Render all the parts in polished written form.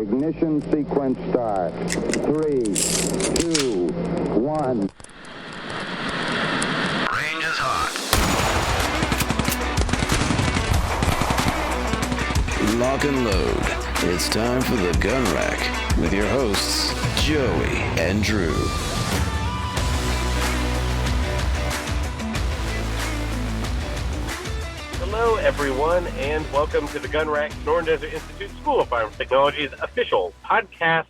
Ignition sequence start. 3, 2, 1. Range is hot. Lock and load. It's time for the Gun Rack with your hosts, Joey and Drew. Hello, everyone, and welcome to the Gun Rack, Sonoran Desert Institute School of Firearms Technology's official podcast.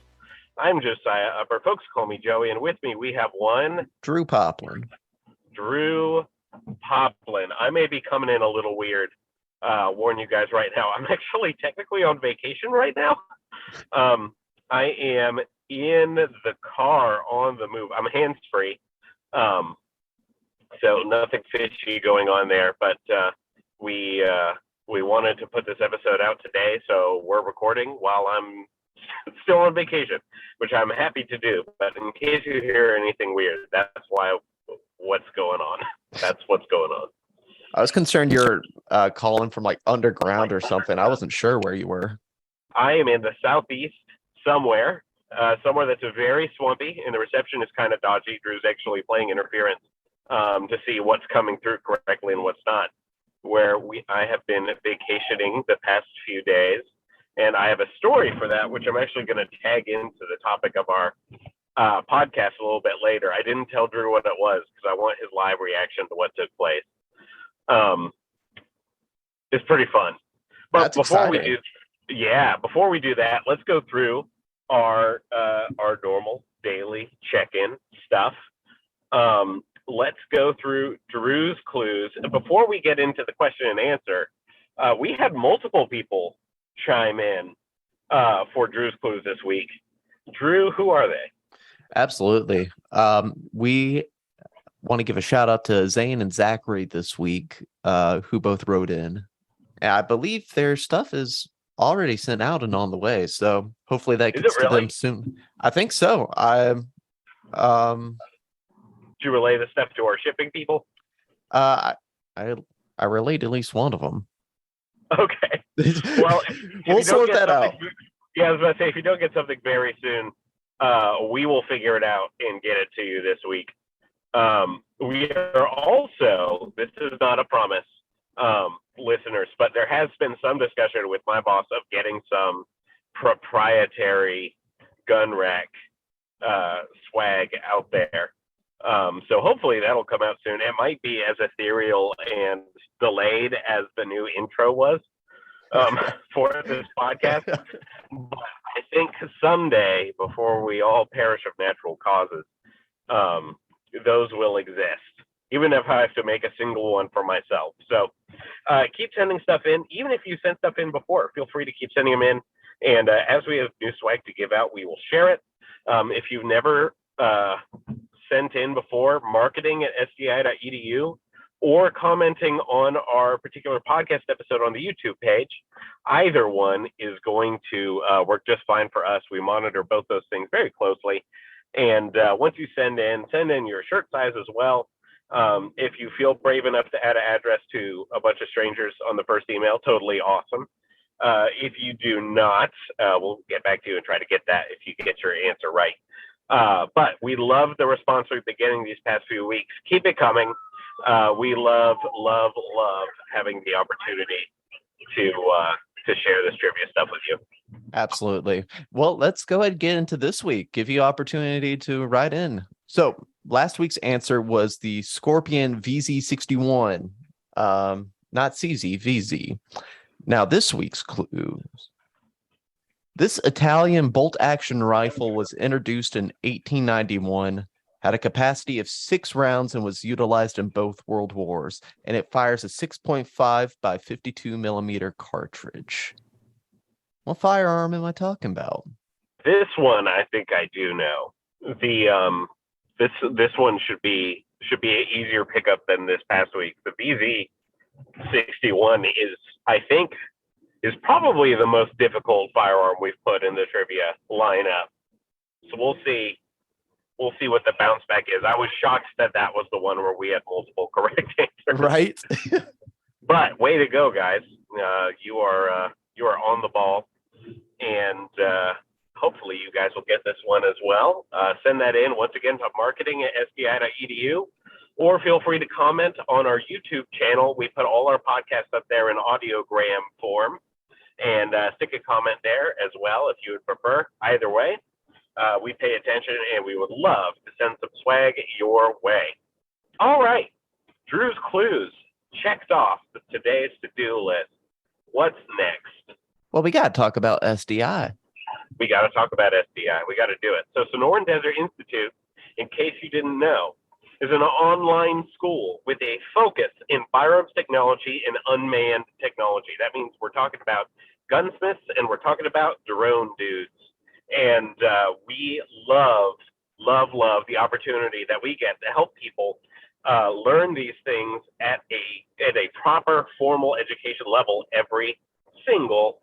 I'm Josiah Upper. Folks call me Joey, and with me we have one... Drew Poplin. Drew Poplin. I may be coming in a little weird. Warn you guys right now. I'm actually technically on vacation right now. I am in the car on the move. I'm hands-free, so nothing fishy going on there, but... We wanted to put this episode out today, so we're recording while I'm still on vacation, which I'm happy to do. But in case you hear anything weird, that's what's going on. That's what's going on. I was concerned you're calling from like underground or something. I wasn't sure where you were. I am in the southeast somewhere that's very swampy, and the reception is kind of dodgy. Drew's actually playing interference to see what's coming through correctly and what's not. Where I have been vacationing the past few days, and I have a story for that, which I'm actually going to tag into the topic of our podcast a little bit later. I didn't tell Drew what it was because I want his live reaction to what took place. It's pretty fun. But That's before exciting. before we do that, let's go through our normal daily check-in stuff. Let's go through Drew's clues. Before we get into the question and answer, we had multiple people chime in for Drew's clues this week. Drew, who are they? Absolutely. We want to give a shout out to Zane and Zachary this week, who both wrote in. And I believe their stuff is already sent out and on the way. So hopefully that gets to them soon. I think so. Did you relay the stuff to our shipping people? I relayed at least one of them. Okay. Well, we'll sort that out. Yeah, I was about to say, if you don't get something very soon, we will figure it out and get it to you this week. We are also, this is not a promise, listeners, but there has been some discussion with my boss of getting some proprietary gun rack swag out there. So hopefully that'll come out soon. It might be as ethereal and delayed as the new intro was for this podcast. But I think someday, before we all perish of natural causes, those will exist, even if I have to make a single one for myself. So keep sending stuff in. Even if you sent stuff in before, feel free to keep sending them in. And as we have new swag to give out, we will share it. If you've never sent in before, marketing@sdi.edu, or commenting on our particular podcast episode on the YouTube page, either one is going to work just fine for us. We monitor both those things very closely. And once you send in your shirt size as well. If you feel brave enough to add an address to a bunch of strangers on the first email, totally awesome. If you do not, we'll get back to you and try to get that if you get your answer right. But we love the response we've been getting these past few weeks. Keep it coming. We love having the opportunity to share this trivia stuff with you. Absolutely. Well, let's go ahead and get into this week. Give you opportunity to write in. So last week's answer was the Scorpion VZ61, not CZ, VZ. Now this week's clues. This Italian bolt-action rifle was introduced in 1891, had a capacity of 6 rounds, and was utilized in both World Wars. And it fires a 6.5 by 52 millimeter cartridge. What firearm am I talking about? This one, I think I do know. This one should be an easier pickup than this past week. The VZ61 is probably the most difficult firearm we've put in the trivia lineup. So we'll see what the bounce back is. I was shocked that was the one where we had multiple correct answers. Right. But way to go, guys. You are on the ball. And hopefully you guys will get this one as well. Send that in once again to marketing@sdi.edu, or feel free to comment on our YouTube channel. We put all our podcasts up there in audiogram form, and stick a comment there as well if you would prefer. Either way, we pay attention, and we would love to send some swag your way. All right, Drew's Clues checked off today's to-do list. What's next? Well, we got to talk about SDI. We got to talk about SDI. We got to do it. So Sonoran Desert Institute, in case you didn't know, is an online school with a focus in firearms technology and unmanned technology. That means we're talking about gunsmiths and we're talking about drone dudes. And we love the opportunity that we get to help people learn these things at a proper formal education level every single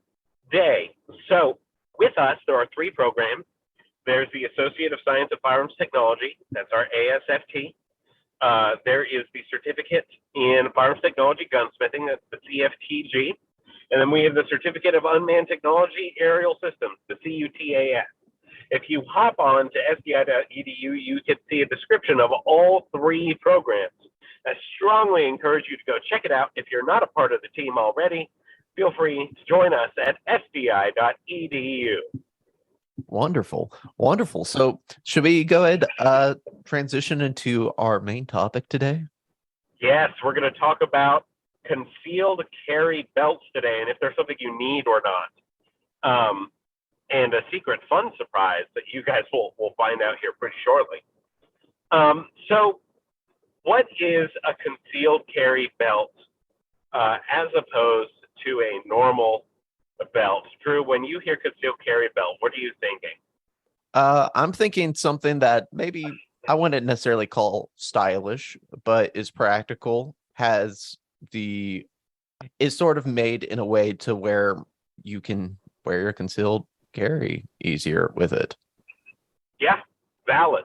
day. So with us, there are 3 programs. There's the Associate of Science of Firearms Technology. That's our ASFT. There is the Certificate in Firearms Technology Gunsmithing. That's the CFTG. And then we have the Certificate of Unmanned Technology Aerial Systems, the CUTAS. If you hop on to sdi.edu, you can see a description of all 3 programs. I strongly encourage you to go check it out. If you're not a part of the team already, feel free to join us at sdi.edu. Wonderful. Wonderful. So should we go ahead transition into our main topic today? Yes, we're going to talk about concealed carry belts today, and if there's something you need or not. And a secret fun surprise that you guys will find out here pretty shortly. So what is a concealed carry belt as opposed to a normal belt? Drew, when you hear concealed carry belt, what are you thinking? I'm thinking something that maybe I wouldn't necessarily call stylish, but is practical, is sort of made in a way to where you can wear your concealed carry easier with it. Yeah, valid.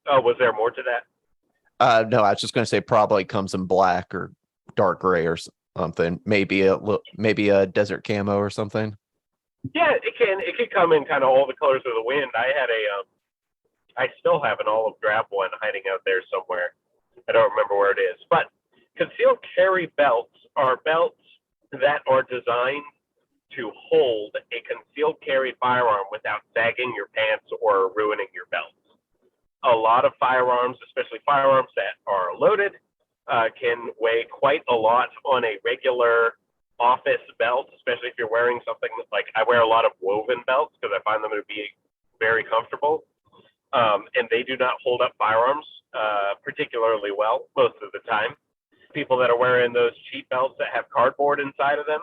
Oh, was there more to that? No, I was just going to say probably comes in black or dark gray or something. Maybe a desert camo or something. Yeah, it can come in kind of all the colors of the wind. I still have an olive drab one hiding out there somewhere. I don't remember where it is. But concealed carry belts are belts that are designed to hold a concealed carry firearm without sagging your pants or ruining your belts. A lot of firearms, especially firearms that are loaded, can weigh quite a lot on a regular office belt, especially if you're wearing something like I wear a lot of woven belts because I find them to be very comfortable. And they do not hold up firearms particularly well most of the time. People that are wearing those cheap belts that have cardboard inside of them,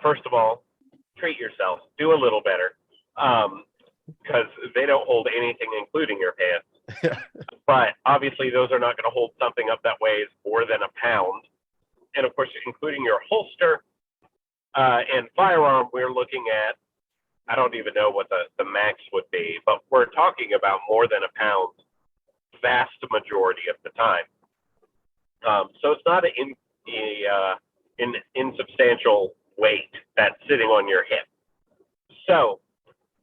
first of all, treat yourself. Do a little better because they don't hold anything, including your pants. But obviously, those are not going to hold something up that weighs more than a pound. And of course, including your holster and firearm, we're looking at, I don't even know what the max would be, but we're talking about more than a pound vast majority of the time. So it's not an insubstantial weight that's sitting on your hip. So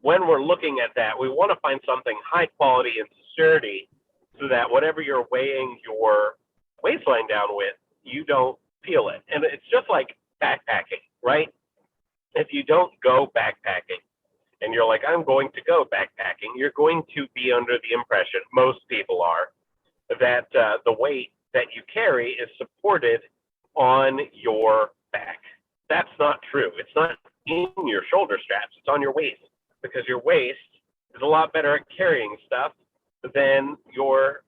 when we're looking at that, we want to find something high quality and sturdy so that whatever you're weighing your waistline down with, you don't feel it. And it's just like backpacking, right? If you don't go backpacking and you're like, I'm going to go backpacking, you're going to be under the impression, most people are, that the weight that you carry is supported on your back. That's not true. It's not in your shoulder straps. It's on your waist because your waist is a lot better at carrying stuff than your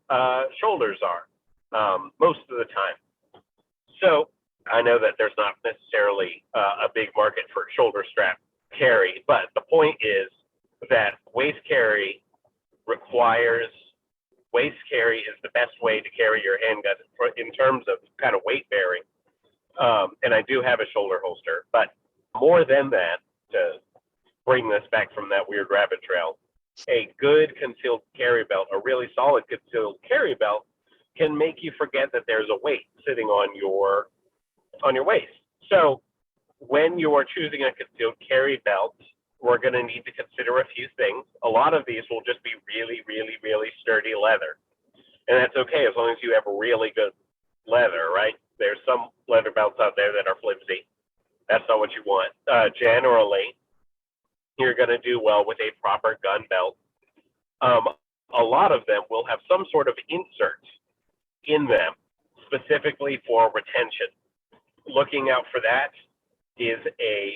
shoulders are most of the time. So I know that there's not necessarily a big market for shoulder strap carry, but the point is that waist carry is the best way to carry your handgun in terms of kind of weight bearing. And I do have a shoulder holster, but more than that, to bring this back from that weird rabbit trail, a good concealed carry belt, a really solid concealed carry belt, can make you forget that there's a weight sitting on your waist. So when you are choosing a concealed carry belt, we're going to need to consider a few things. A lot of these will just be really, really, really sturdy leather. And that's okay as long as you have really good leather, right? There's some leather belts out there that are flimsy. That's not what you want. Generally, you're going to do well with a proper gun belt. A lot of them will have some sort of insert in them specifically for retention. Looking out for that is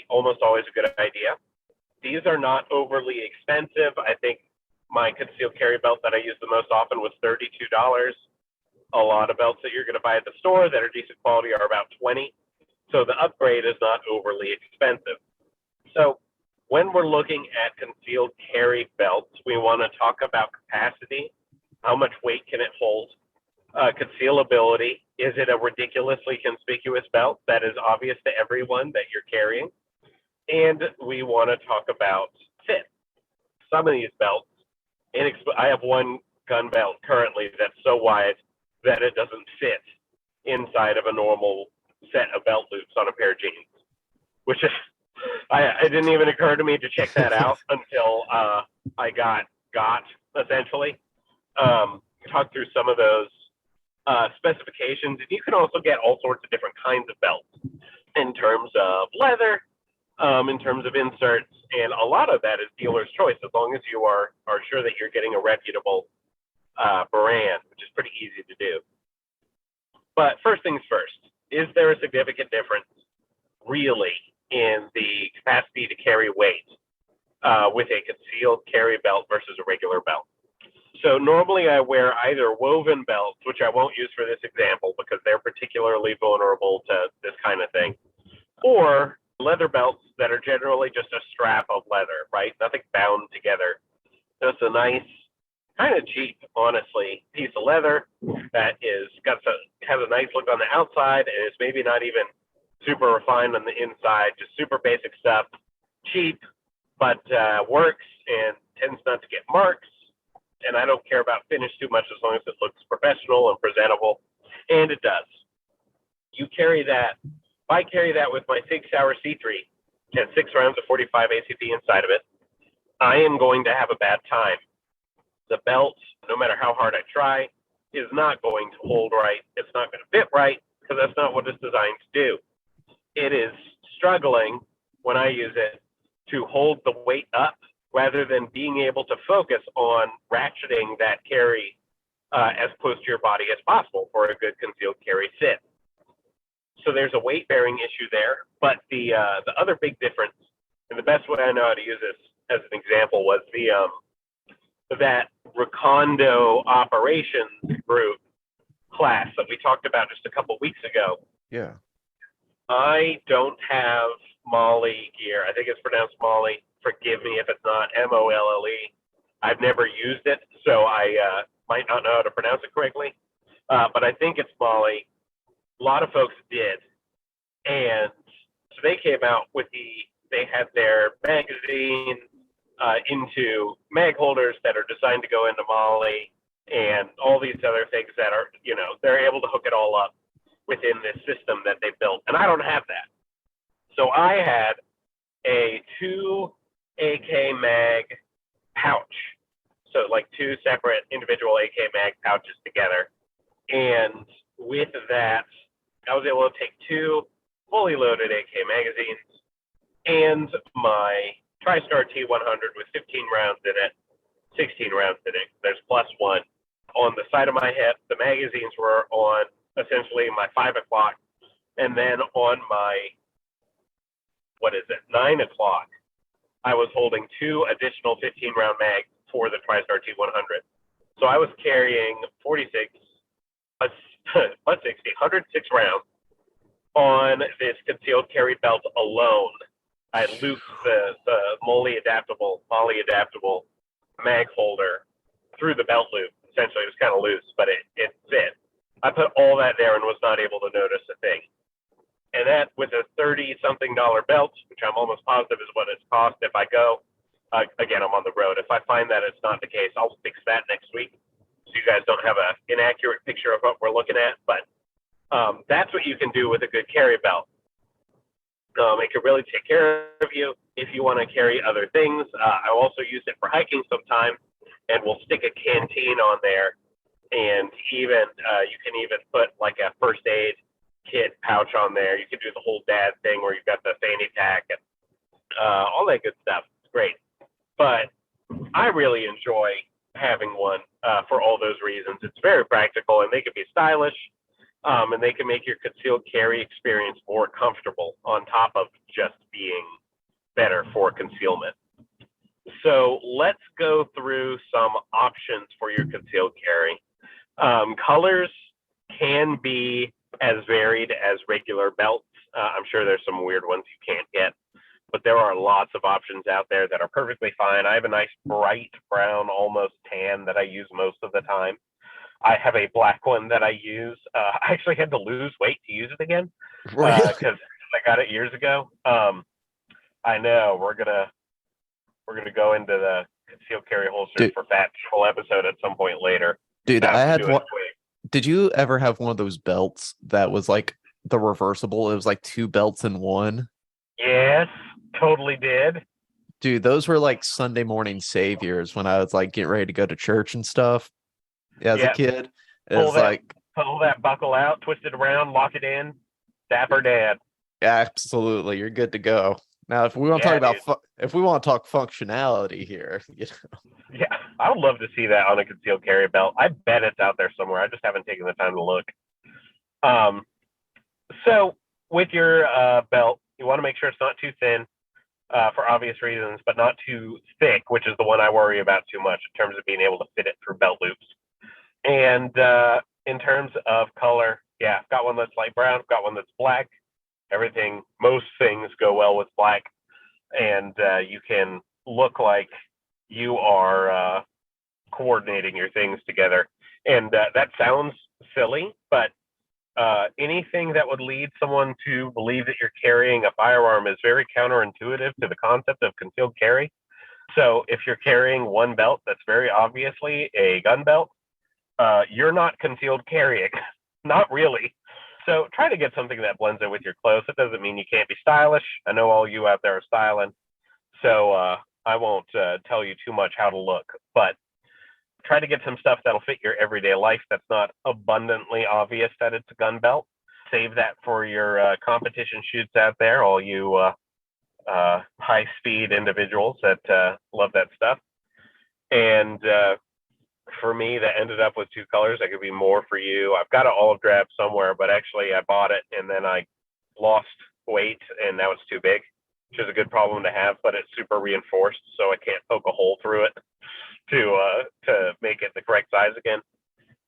almost always a good idea. These are not overly expensive. I think my concealed carry belt that I use the most often was $32. A lot of belts that you're going to buy at the store that are decent quality are about $20. So the upgrade is not overly expensive. So when we're looking at concealed carry belts, we want to talk about capacity. How much weight can it hold? Concealability. Is it a ridiculously conspicuous belt that is obvious to everyone that you're carrying? And we want to talk about fit. Some of these belts, I have one gun belt currently that's so wide that it doesn't fit inside of a normal set of belt loops on a pair of jeans, which is, it didn't even occur to me to check that out until I got essentially. Talk through some of those specifications, and you can also get all sorts of different kinds of belts in terms of leather, in terms of inserts, and a lot of that is dealer's choice as long as you are sure that you're getting a reputable brand, which is pretty easy to do. But first things first, is there a significant difference really in the capacity to carry weight with a concealed carry belt versus a regular belt? So normally I wear either woven belts, which I won't use for this example because they're particularly vulnerable to this kind of thing, or leather belts that are generally just a strap of leather, right? Nothing bound together. Just a nice, kind of cheap, honestly, piece of leather that has a nice look on the outside and is maybe not even super refined on the inside, just super basic stuff, cheap, but works and tends not to get marks. And I don't care about finish too much as long as it looks professional and presentable, and it does. You carry that. If I carry that with my Sig Sauer C3, it has 6 rounds of 45 ACP inside of it, I am going to have a bad time. The belt, no matter how hard I try, is not going to hold right. It's not going to fit right because that's not what it's designed to do. It is struggling when I use it to hold the weight up rather than being able to focus on ratcheting that carry as close to your body as possible for a good concealed carry fit. So there's a weight bearing issue there, but the other big difference, and the best way I know how to use this as an example was that Recondo operations group class that we talked about just a couple weeks ago. Yeah. I don't have Molly gear. I think it's pronounced Molly. Forgive me if it's not, MOLLE. I've never used it, so I might not know how to pronounce it correctly. But I think it's Molly. A lot of folks did. And so they came out with they had their magazine into mag holders that are designed to go into Molly and all these other things that are, they're able to hook it all up within this system that they built. And I don't have that. So I had a 2 AK mag pouch. So like 2 separate individual AK mag pouches together. And with that, I was able to take 2 fully loaded AK magazines and my TriStar T100 with 15 rounds in it, 16 rounds in it. There's +1. On the side of my hip, the magazines were on essentially my 5 o'clock. And then on my, 9 o'clock, I was holding 2 additional 15-round mags for the TriStar T100. So I was carrying 106 rounds on this concealed carry belt alone. I looped the Molly adaptable mag holder through the belt loop. Essentially, it was kind of loose, but it fit. I put all that there and was not able to notice a thing. And that with a $30-something belt, which I'm almost positive is what it's cost if I go. Again, I'm on the road. If I find that it's not the case, I'll fix that next week so you guys don't have an inaccurate picture of what we're looking at. But that's what you can do with a good carry belt. It can really take care of you if you want to carry other things. I also use it for hiking sometimes, and we'll stick a canteen on there, and even you can even put like a first aid kit pouch on there. You can do the whole dad thing where you've got the fanny pack and all that good stuff. It's great, but I really enjoy having one for all those reasons. It's very practical, and they can be stylish, and they can make your concealed carry experience more comfortable on top of just being better for concealment. So let's go through some options for your concealed carry. Colors can be as varied as regular belts. I'm sure there's some weird ones you can't get, but there are lots of options out there that are perfectly fine. I have a nice bright brown, almost tan that I use most of the time. I have a black one that I use. I actually had to lose weight to use it again because I got it years ago. I know we're gonna go into the concealed carry holsters for fat people episode at some point later. Dude, I had one. Did you ever have one of those belts that was like the reversible? It was like two belts in one. Yes, totally did. Dude, those were like Sunday morning saviors when I was like getting ready to go to church and stuff. As a kid, it's like pull that buckle out, twist it around, lock it in, dapper dad. Absolutely, you're good to go. Now, if we want to talk about if we want to talk functionality here, you know. Yeah, I would love to see that on a concealed carry belt. I bet it's out there somewhere. I just haven't taken the time to look. So with your belt, you want to make sure it's not too thin for obvious reasons, but not too thick, which is the one I worry about too much in terms of being able to fit it through belt loops. And in terms of color, yeah, I've got one that's light brown, I've got one that's black. Most things go well with black, and you can look like you are coordinating your things together. And that sounds silly, but anything that would lead someone to believe that you're carrying a firearm is very counterintuitive to the concept of concealed carry. So if you're carrying one belt that's very obviously a gun belt, you're not concealed carrying. Not really. So try to get something that blends in with your clothes. It doesn't mean you can't be stylish. I know all you out there are styling, so I won't tell you too much how to look, but try to get some stuff that'll fit your everyday life that's not abundantly obvious that it's a gun belt. Save that for your competition shoots out there, all you high-speed individuals that love that stuff. And for me, that ended up with two colors. That could be more for you. I've got an olive drab somewhere, but actually I bought it and then I lost weight and now it's too big, which is a good problem to have, but it's super reinforced, so I can't poke a hole through it to make it the correct size again.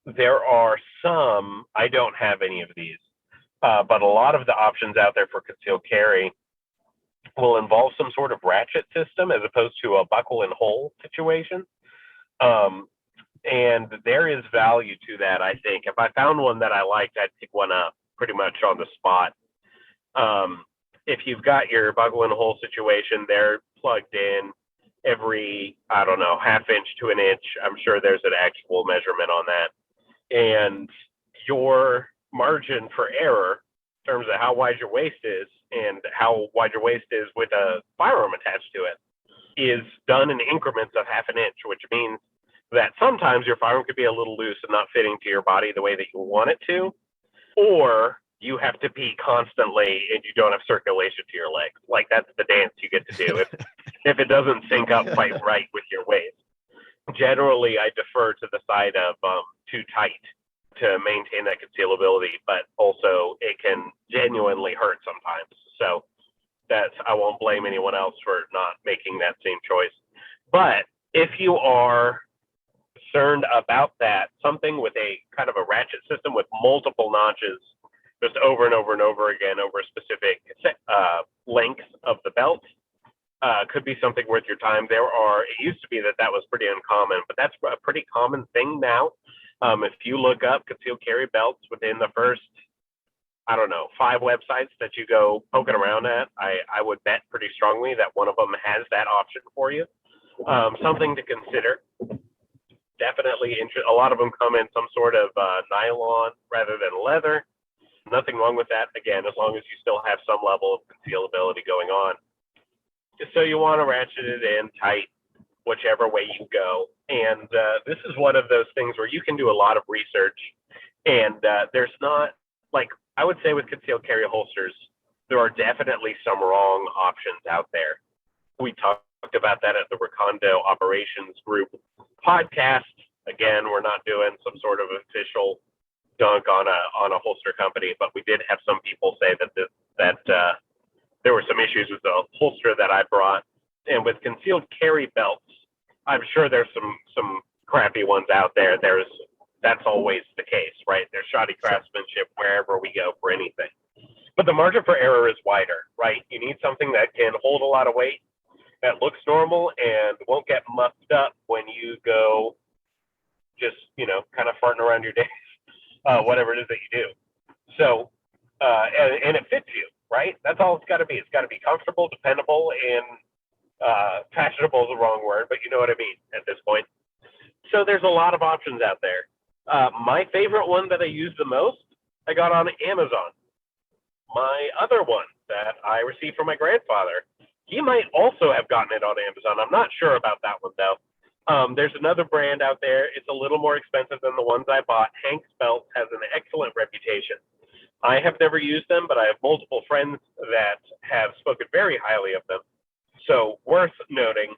There are some, I don't have any of these, but a lot of the options out there for concealed carry will involve some sort of ratchet system as opposed to a buckle and hole situation. And there is value to that, I think. If I found one that I liked, I'd pick one up pretty much on the spot. If you've got your buckle and hole situation, they're plugged in every, I don't know, half inch to an inch. I'm sure there's an actual measurement on that. And your margin for error in terms of how wide your waist is and how wide your waist is with a firearm attached to it is done in increments of half an inch, which means that sometimes your firearm could be a little loose and not fitting to your body the way that you want it to, or you have to pee constantly and you don't have circulation to your legs. Like, that's the dance you get to do if it doesn't sync up quite right with your waist. Generally, I defer to the side of too tight to maintain that concealability, but also it can genuinely hurt sometimes. So I won't blame anyone else for not making that same choice. But if you are concerned about that, something with a kind of a ratchet system with multiple notches just over and over and over again over a specific length of the belt could be something worth your time. It used to be that was pretty uncommon, but that's a pretty common thing now. If you look up concealed carry belts within the first, I don't know, 5 websites that you go poking around at, I would bet pretty strongly that one of them has that option for you. Something to consider. Definitely a lot of them come in some sort of nylon rather than leather. nothing wrong with that, again, as long as you still have some level of concealability going on. So you want to ratchet it in tight, whichever way you go. And this is one of those things where you can do a lot of research. And there's not, like, I would say with concealed carry holsters, there are definitely some wrong options out there. We talked about that at the Recondo Operations Group podcast. Again, we're not doing some sort of official dunk on a holster company, but we did have some people say that there were some issues with the holster that I brought. And with concealed carry belts, I'm sure there's some crappy ones out there. That's always the case, right? There's shoddy craftsmanship wherever we go for anything. But the margin for error is wider, right? You need something that can hold a lot of weight, that looks normal, and won't get muffed up when you go just, kind of farting around your days, whatever it is that you do. So, and it fits you, right? That's all it's got to be. It's got to be comfortable, dependable, and fashionable is the wrong word, but you know what I mean at this point. So there's a lot of options out there. My favorite one that I use the most, I got on Amazon. My other one that I received from my grandfather, he might also have gotten it on Amazon. I'm not sure about that one, though. There's another brand out there. It's a little more expensive than the ones I bought. Hank's Belts has an excellent reputation. I have never used them, but I have multiple friends that have spoken very highly of them. So worth noting,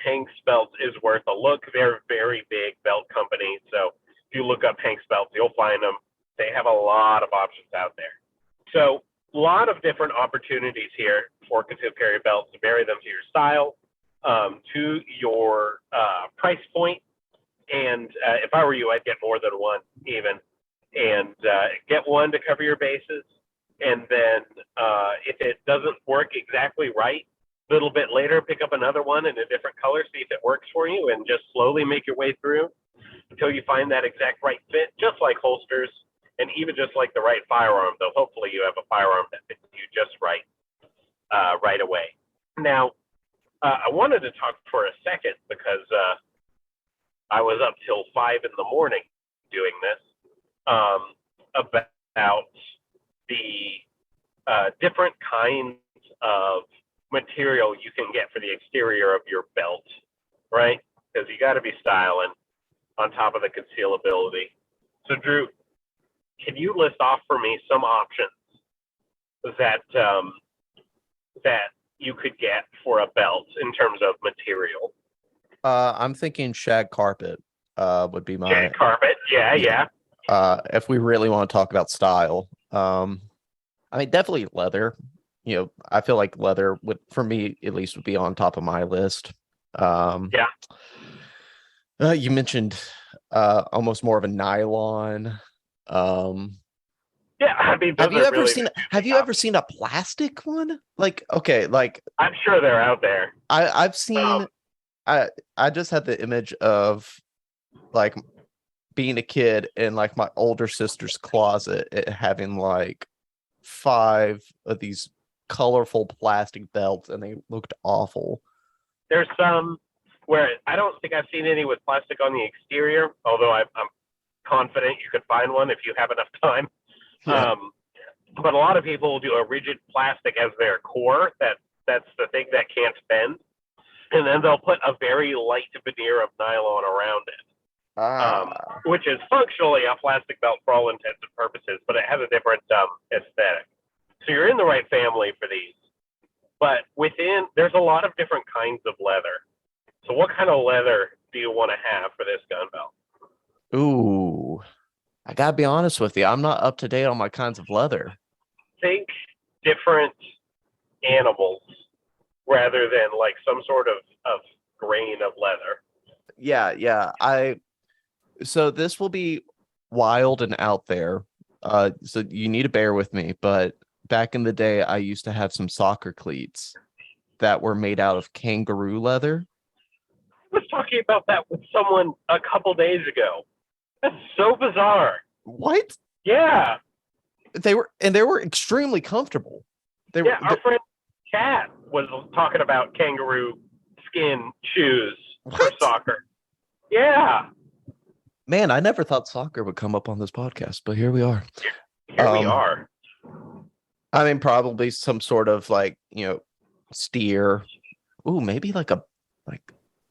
Hank's Belts is worth a look. They're a very big belt company. So if you look up Hank's Belts, you'll find them. They have a lot of options out there. So a lot of different opportunities here for concealed carry belts to vary them to your style, to your price point. And if I were you, I'd get more than one even. And get one to cover your bases. And then if it doesn't work exactly right, a little bit later, pick up another one in a different color, see if it works for you, and just slowly make your way through until you find that exact right fit, just like holsters. And even just like the right firearm, though, hopefully you have a firearm that fits you just right away. Now, I wanted to talk for a second because I was up till 5 a.m. doing this about the different kinds of material you can get for the exterior of your belt, right? Because you got to be styling on top of the concealability. So, Drew, can you list off for me some options that that you could get for a belt in terms of material? I'm thinking shag carpet would be my shag carpet. Yeah. If we really want to talk about style, I mean, definitely leather. I feel like leather would, for me at least, would be on top of my list. Yeah. You mentioned almost more of a nylon. Yeah, I mean, have you ever seen a plastic one? Like, okay, like I'm sure they're out there. I've seen. I just had the image of like being a kid in like my older sister's closet, it having like 5 of these colorful plastic belts, and they looked awful. There's some where I don't think I've seen any with plastic on the exterior, although I'm confident you could find one if you have enough time. Yeah. But a lot of people will do a rigid plastic as their core. That's the thing that can't bend. And then they'll put a very light veneer of nylon around it, which is functionally a plastic belt for all intents and purposes, but it has a different aesthetic. So you're in the right family for these. But there's a lot of different kinds of leather. So what kind of leather do you want to have for this gun belt? Ooh, I gotta be honest with you. I'm not up to date on my kinds of leather. Think different animals rather than like some sort of grain of leather. Yeah. So this will be wild and out there. So you need to bear with me. But back in the day, I used to have some soccer cleats that were made out of kangaroo leather. I was talking about that with someone a couple days ago. That's so bizarre. What? Yeah. They were extremely comfortable. Our friend Kat was talking about kangaroo skin shoes for soccer. Yeah. Man, I never thought soccer would come up on this podcast, but here we are. Here we are. I mean, probably some sort of like, steer. Ooh, maybe like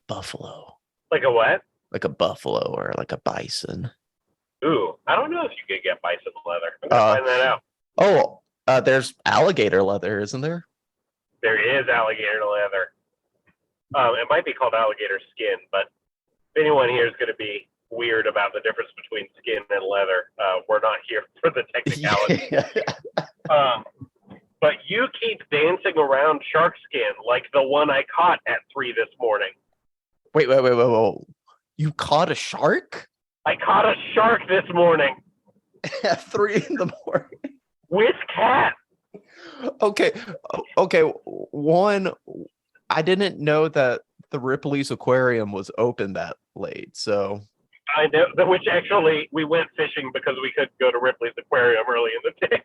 buffalo. Like a what? Like a buffalo or like a bison. Ooh, I don't know if you could get bison leather. I'm gonna find that out. There's alligator leather, isn't there? There is alligator leather. It might be called alligator skin, but if anyone here is going to be weird about the difference between skin and leather, we're not here for the technicality. But you keep dancing around shark skin like the one I caught at 3 this morning. Wait. You caught a shark? I caught a shark this morning. At 3 in the morning. With Cat. Okay. One, I didn't know that the Ripley's Aquarium was open that late, so. I know, which actually we went fishing because we couldn't go to Ripley's Aquarium early in the day.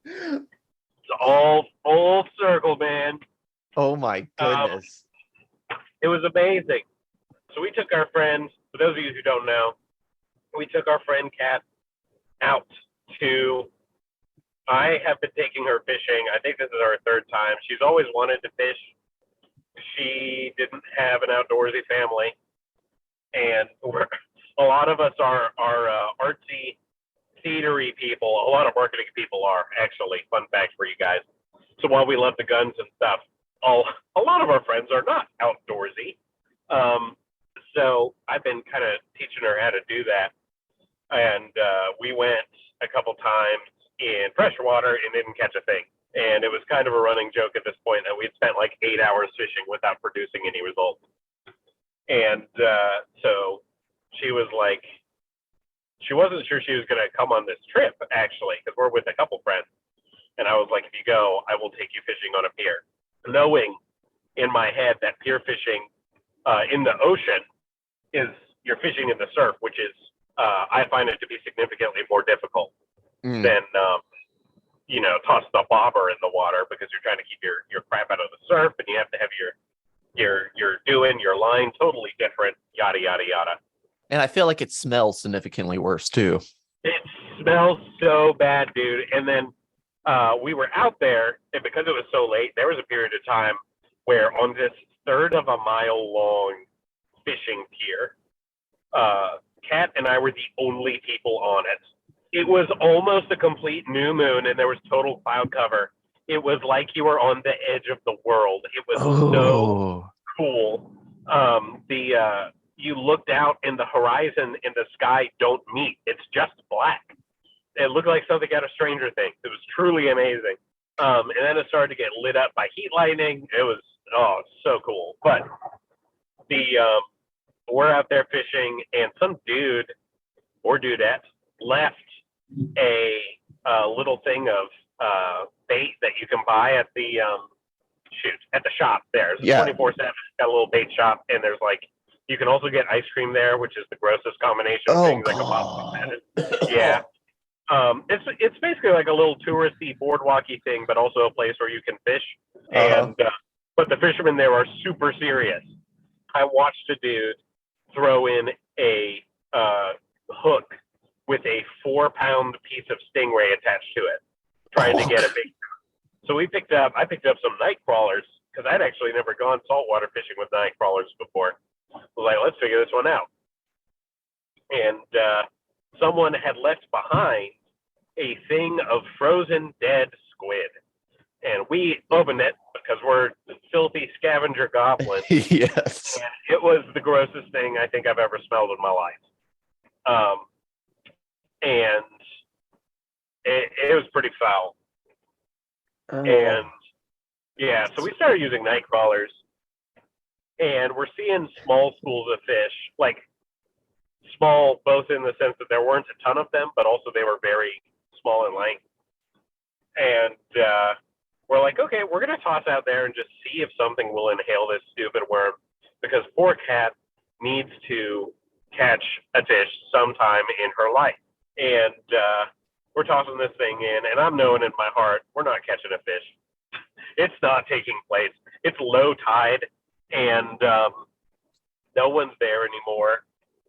It's all full circle, man. Oh my goodness. It was amazing. So we took our friend, for those of you who don't know, we took our friend Kat out to, I have been taking her fishing. I think this is our 3rd time. She's always wanted to fish. She didn't have an outdoorsy family. And a lot of us are artsy, theatery people. A lot of marketing people are, actually. Fun fact for you guys. So while we love the guns and stuff, a lot of our friends are not outdoorsy. So I've been kind of teaching her how to do that. And we went a couple times in freshwater and didn't catch a thing. And it was kind of a running joke at this point that we'd spent like 8 hours fishing without producing any results. And so she was like, she wasn't sure she was going to come on this trip, actually, because we're with a couple friends. And I was like, if you go, I will take you fishing on a pier. Knowing in my head that pier fishing in the ocean is you're fishing in the surf, which is, I find it to be significantly more difficult than, toss the bobber in the water, because you're trying to keep your crap out of the surf, and you have to have your line totally different, yada, yada, yada. And I feel like it smells significantly worse too. It smells so bad, dude. And then we were out there, and because it was so late, there was a period of time where on this 1/3 of a mile long fishing pier, Kat and I were the only people on it. It was almost a complete new moon, and there was total cloud cover. It was like you were on the edge of the world. It was so cool. You looked out, and the horizon and the sky don't meet. It's just black. It looked like something out of Stranger Things. It was truly amazing. And then it started to get lit up by heat lightning. It was, so cool. But we're out there fishing, and some dude or dudette left a little thing of bait that you can buy at the at the shop there. It's 24/7. Got a little bait shop, and there's like, you can also get ice cream there, which is the grossest combination of things I could possibly imagine. Yeah. It's basically like a little touristy, boardwalky thing, but also a place where you can fish. And but the fishermen there are super serious. I watched a dude throw in a hook with a 4-pound piece of stingray attached to it, trying to get a big. So I picked up some night crawlers, because I'd actually never gone saltwater fishing with night crawlers before. I was like, let's figure this one out. And someone had left behind a thing of frozen dead squid. And we opened it because we're filthy scavenger goblins. Yes. And it was the grossest thing I think I've ever smelled in my life. And it was pretty foul. And yeah, so we started using night crawlers, and we're seeing small schools of fish, like small, both in the sense that there weren't a ton of them, but also they were very small in length. And we're like, okay, we're going to toss out there and just see if something will inhale this stupid worm, because poor Kat needs to catch a fish sometime in her life. And we're tossing this thing in, and I'm knowing in my heart, we're not catching a fish. It's not taking place. It's low tide, and no one's there anymore.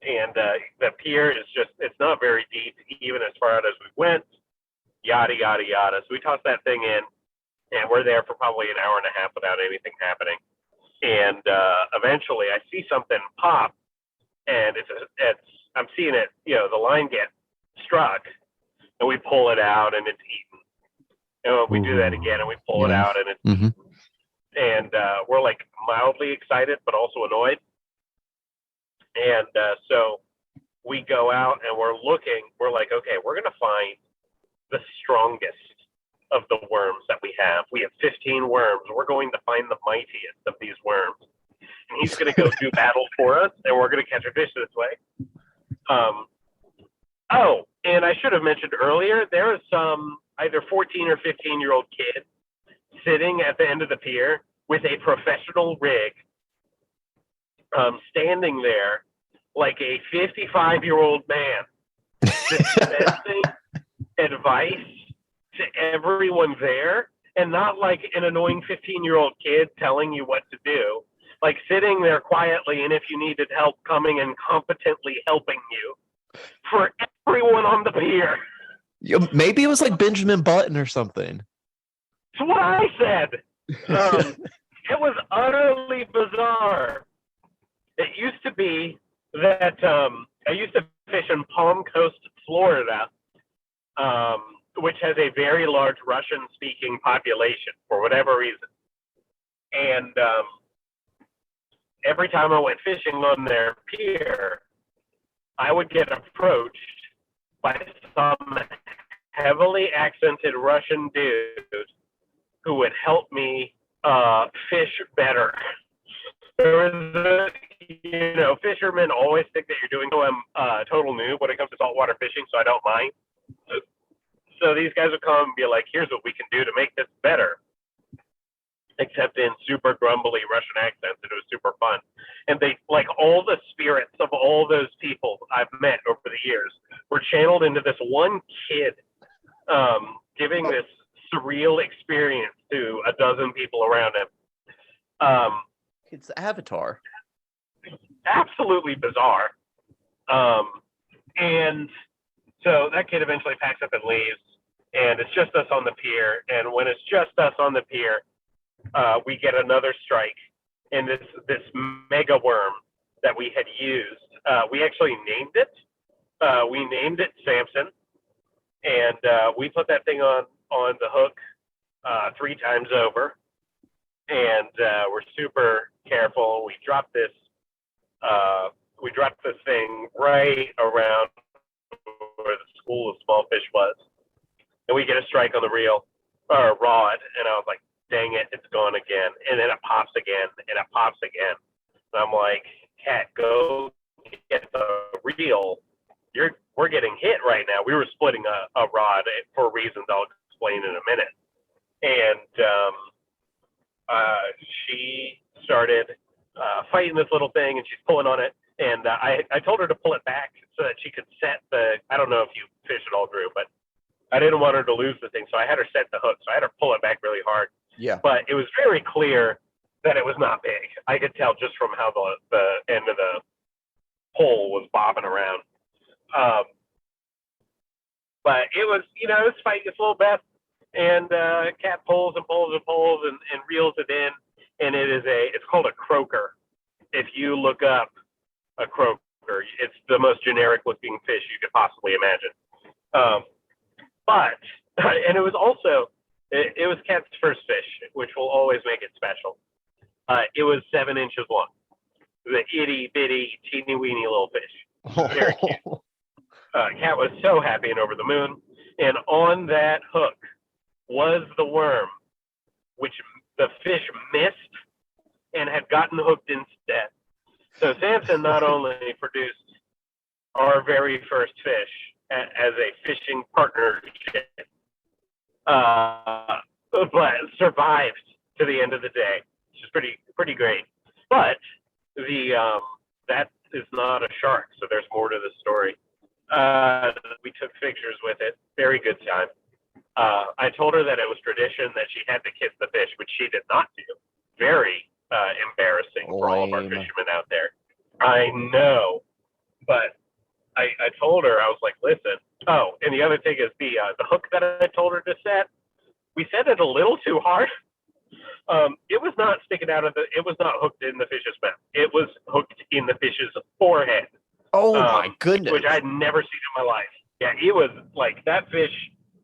And the pier is it's not very deep, even as far out as we went, yada, yada, yada. So we toss that thing in, and we're there for probably an hour and a half without anything happening. And eventually I see something pop, and I'm seeing it, the line get struck, and we pull it out, and it's eaten. And we do that again, and we pull it out, and it's eaten. And we're like mildly excited, but also annoyed. And so we go out, and we're like, okay, we're going to find the strongest of the worms that we have. We have 15 worms. We're going to find the mightiest of these worms. And he's going to go do battle for us, and we're going to catch a fish this way. Oh, and I should have mentioned earlier, there is some either 14 or 15-year-old kid sitting at the end of the pier with a professional rig, standing there like a 55-year-old man, dispensing advice to everyone there, and not like an annoying 15-year-old kid telling you what to do, like sitting there quietly, and if you needed help, coming and competently helping you for everyone on the pier. Maybe it was like Benjamin Button or something. That's what I said. It was utterly bizarre. It used to be that I used to fish in Palm Coast, Florida, which has a very large Russian-speaking population for whatever reason. And every time I went fishing on their pier, I would get approached by some heavily accented Russian dude who would help me fish better. There was fishermen always think that you're doing a total noob when it comes to saltwater fishing, so I don't mind. So these guys would come and be like, here's what we can do to make this better. Except in super grumbly Russian accents, and it was super fun. And they, like, all the spirits of all those people I've met over the years were channeled into this one kid, giving this surreal experience to a dozen people around him. It's Avatar. Absolutely bizarre. And so that kid eventually packs up and leaves, and it's just us on the pier. And when it's just us on the pier, we get another strike, and this mega worm that we had used, we actually named it. We named it Samson, and we put that thing on the hook 3 times over, and we're super careful. We dropped this thing right around where the school of small fish was, and we get a strike on the reel or rod, and I was like, dang it, it's gone again. And then it pops again, and it pops again. And I'm like, Cat, go get the reel. We're getting hit right now. We were splitting a rod for reasons I'll explain in a minute. And she started fighting this little thing, and she's pulling on it. And I told her to pull it back so that she could set I don't know if you fish it all, Drew, but I didn't want her to lose the thing. So I had her set the hook. So I had her pull it back really hard. Yeah. But it was very clear that it was not big. I could tell just from how the end of the pole was bobbing around. But it was, it was fighting its little best. And Cat pulls and pulls and pulls and reels it in. And it's called a croaker. If you look up a croaker, it's the most generic looking fish you could possibly imagine. And it was also, it was Cat's first fish, which will always make it special. It was 7 inches long. It was an itty bitty, teeny weeny little fish. Very cute. Cat was so happy and over the moon. And on that hook was the worm, which the fish missed and had gotten hooked instead. So Samson not only produced our very first fish as a fishing partnership, but survived to the end of the day, which is pretty great. But that is not a shark, so there's more to the story. We took pictures with it. Very good time. I told her that it was tradition that she had to kiss the fish, which she did not do. Very embarrassing for all of our fishermen out there. I know But I told her, I was like, listen. Oh, and the other thing is the hook that I told her to set. We set it a little too hard. It was not sticking out of it was not hooked in the fish's mouth. It was hooked in the fish's forehead. Oh my goodness. Which I'd never seen in my life. Yeah, it was like that fish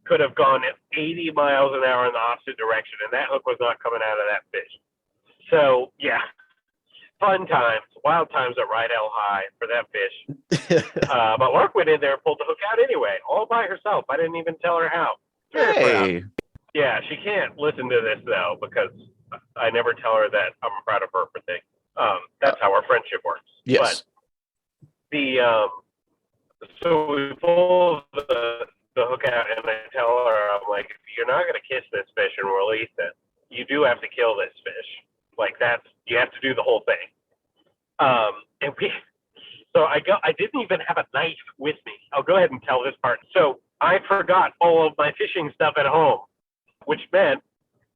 could have gone at 80 miles an hour in the opposite direction, and that hook was not coming out of that fish. So, yeah, fun times, wild times at Rydell High for that fish. But Lark went in there and pulled the hook out anyway, all by herself. I didn't even tell her how. Very Hey. proud. Yeah, she can't listen to this, though, because I never tell her that I'm proud of her for things. That's how our friendship works. Yes. But so we pull the hook out, and I tell her, I'm like, if you're not going to kiss this fish and release it, you do have to kill this fish. Like, you have to do the whole thing. So I didn't even have a knife with me. I'll go ahead and tell this part. So I forgot all of my fishing stuff at home, which meant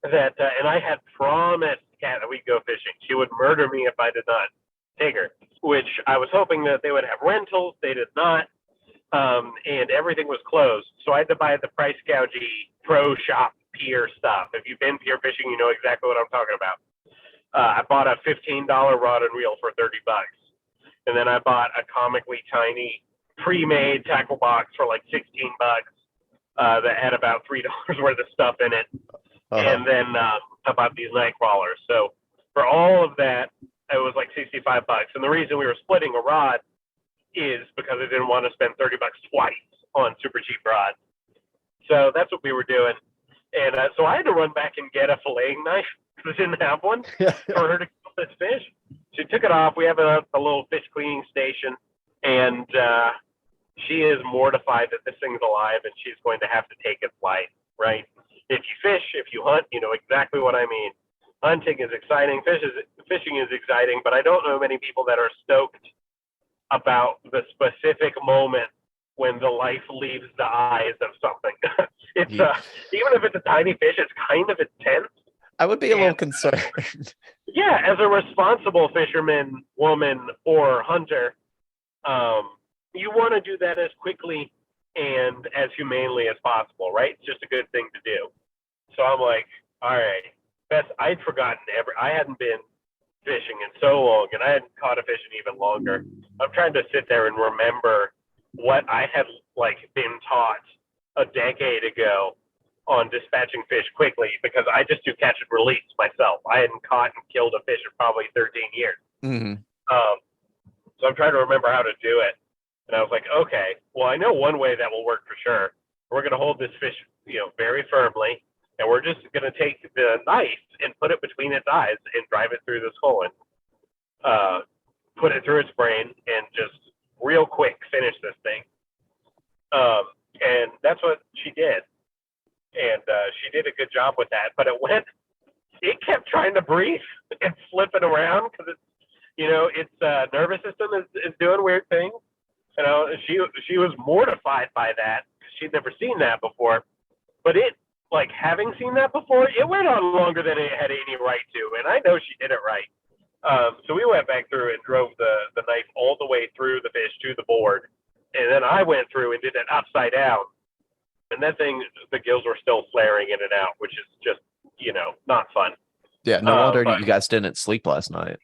that, and I had promised Kat that we'd go fishing. She would murder me if I did not take her, which I was hoping that they would have rentals. They did not. And everything was closed. So I had to buy the price gougey pro shop pier stuff. If you've been pier fishing, you know exactly what I'm talking about. I bought a $15 rod and reel for $30. And then I bought a comically tiny pre-made tackle box for like $16 that had about $3 worth of stuff in it. And then I bought these night crawlers. So for all of that, it was like $65. And the reason we were splitting a rod is because I didn't want to spend $30 twice on super cheap rods. So that's what we were doing. And so I had to run back and get a filleting knife because I didn't have one for her to kill this fish. She took it off. We have a little fish cleaning station, and she is mortified that this thing's alive, and she's going to have to take its life, right? If you fish, if you hunt, you know exactly what I mean. Hunting is exciting. Fishing is exciting, but I don't know many people that are stoked about the specific moment when the life leaves the eyes of something. It's even if it's a tiny fish, it's kind of intense. I would be a little concerned. Yeah, as a responsible fisherman, woman, or hunter, you want to do that as quickly and as humanely as possible, right? It's just a good thing to do. So I'm like, all right, Beth, I'd forgotten I hadn't been fishing in so long, and I hadn't caught a fish in even longer. I'm trying to sit there and remember what I had been taught a decade ago on dispatching fish quickly, because I just do catch and release myself. I hadn't caught and killed a fish in probably 13 years. Mm-hmm. So I'm trying to remember how to do it. And I was like, okay, well, I know one way that will work for sure. We're going to hold this fish, very firmly, and we're just going to take the knife and put it between its eyes and drive it through the skull and put it through its brain and just real quick finish this thing. And that's what she did. And she did a good job with that. But it kept trying to breathe and flipping around because its nervous system is doing weird things. She was mortified by that because she'd never seen that before. But having seen that before, it went on longer than it had any right to. And I know she did it right. So we went back through and drove the knife all the way through the fish to the board. And then I went through and did it upside down. And that thing, the gills were still flaring in and out, which is just, not fun. Yeah, no wonder you guys didn't sleep last night.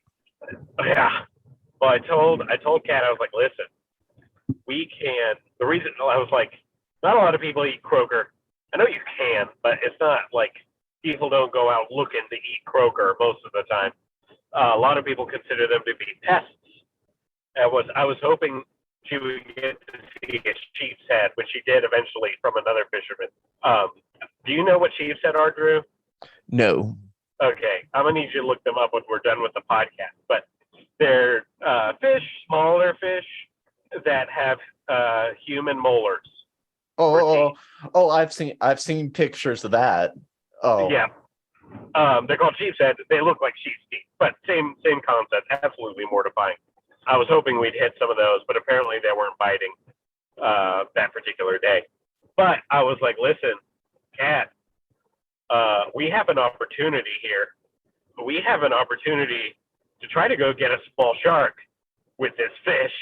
Yeah. Well, I told Kat, I was like, listen, the reason I was like, not a lot of people eat croaker. I know you can, but it's not like people don't go out looking to eat croaker most of the time. A lot of people consider them to be pests. I was hoping she would get to see a sheep's head, which she did eventually from another fisherman. Do you know what sheep's head are, Drew? No. Okay, I'm gonna need you to look them up when we're done with the podcast. But they're smaller fish that have human molars. Oh! I've seen pictures of that. Oh, yeah. They're called sheep's head. They look like sheep's teeth, but same concept. Absolutely mortifying. I was hoping we'd hit some of those, but apparently they weren't biting that particular day. But I was like, listen, Kat, we have an opportunity here. We have an opportunity to try to go get a small shark with this fish